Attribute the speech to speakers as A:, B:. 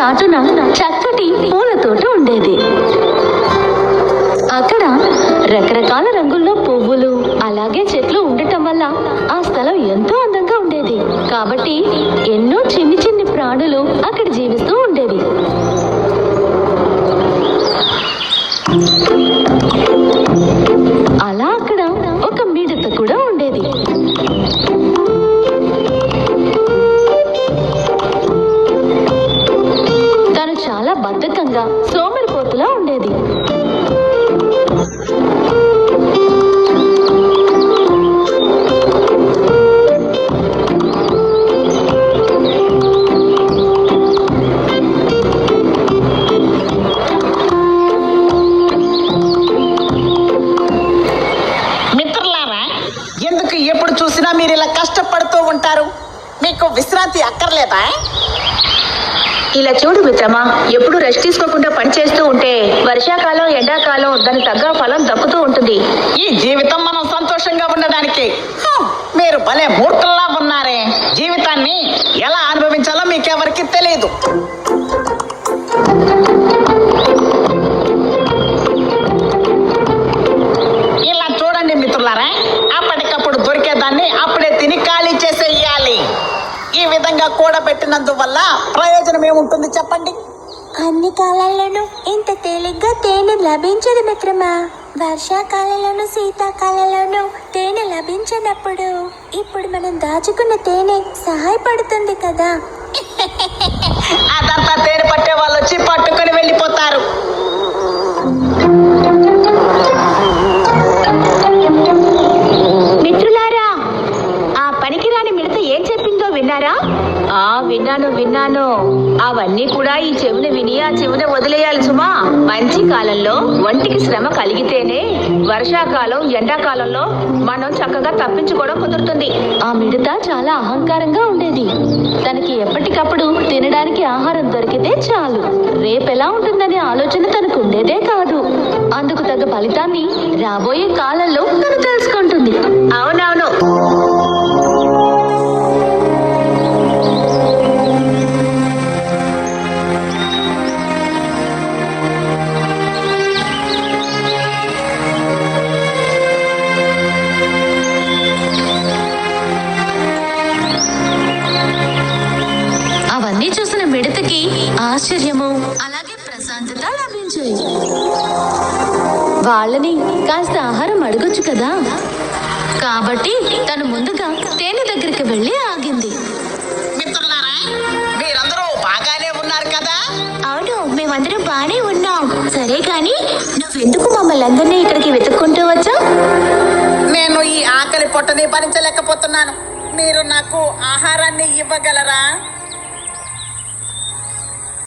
A: చాటున చక్కటి పూల తోట ఉండేది. అక్కడ రకరకాల రంగుల్లో పువ్వులు అలాగే చెట్లు ఉండటం వల్ల ఆ స్థలం ఎంతో అందంగా ఉండేది. కాబట్టి ఎన్నో చిన్ని చిన్ని ప్రాణులు అక్కడ జీవిస్తూ ఉండేవి. అలా అక్కడ ఒక మిడత కూడా ఉండేది. తను చాలా బద్ధకంగా సోమరిపోతులా ఉండేది.
B: ఎప్పుడు చూసినా మీరు ఇలా కష్టపడుతూ ఉంటారు, మీకు విశ్రాంతి అక్కర్లేదా?
C: ఇలా చూడు మిత్రమా, ఎప్పుడు రెస్ట్ తీసుకోకుండా పని చేస్తూ ఉంటే వర్షాకాలం ఎండాకాలం దానికి తగ్గ ఫలం దక్కుతూ ఉంటుంది.
B: ఈ జీవితం మనం సంతోషంగా ఉండడానికి. మీరు భలే మూర్ఖంలా ఉన్నారే. జీవితాన్ని ఎలా అనుభవించాలో మీకెవరికి తెలియదు. ఇలా చూడండి మిత్రులారా, అప్పటికప్పుడు దొరికేదాన్ని అప్పుడే తిని ఖాళీ చేసేయాలి. ఈ విధంగా కూడబెట్టినందువల్ల ప్రయోజనం ఏముంటుంది చెప్పండి?
D: అన్ని కాలాల్లోనూ ఇంత తేలిగ్గా తేనె లభించదు మిత్రమా. వర్షాకాలంలోనూ శీతాకాలంలోనూ తేనె లభించినప్పుడు ఇప్పుడు మనం దాచుకున్న తేనె సహాయపడుతుంది కదా.
B: అదంతా తేనె పట్టే వాళ్ళు వచ్చి పట్టుకొని వెళ్ళిపోతారు.
C: మిత్రులారా, ఆ పనికిరాని మిడత ఏం చెప్పిందో విన్నారా? విన్నాను. అవన్నీ కూడా ఈ చెవిన విని ఆ చెవిన వదిలేయాలి సుమా. మంచి కాలంలో ఒంటికి శ్రమ కలిగితేనే వర్షాకాలం ఎండాకాలంలో మనం చక్కగా తప్పించుకోవడం కుదురుతుంది.
A: ఆ మిడత చాలా అహంకారంగా ఉండేది. తనకి ఎప్పటికప్పుడు తినడానికి ఆహారం దొరికితే చాలు, రేపెలా ఉంటుందనే ఆలోచన తనకు ఉండేదే కాదు. అందుకు తగ్గ ఫలితాన్ని రాబోయే కాలంలో తను తెలుసుకుంటుంది.
C: అవునవును.
A: అవన్నీ చూసిన మిడతకి ఆశ్చర్యము అలాగే ప్రశాంతత లభించాయి. వాళ్ళని కాస్త ఆహారం అడగొచ్చు కదా. కాబట్టి తను ముందుగా తేనె దగ్గరికి వెళ్ళి ఆగింది.
B: మిత్రులారా, మీరందరూ బాగానే ఉన్నారు కదా?
D: అవును, మేమందరం బానే ఉన్నాం. సరే కానీ నువ్వెందుకు మమ్మల్ని అందరినీ ఇక్కడికి వెతుక్కుంటూ వచ్చావు?
B: నేను ఈ ఆకలి పొట్టని భరించలేకపోతున్నాను. మీరు నాకు ఆహారాన్ని ఇవ్వగలరా?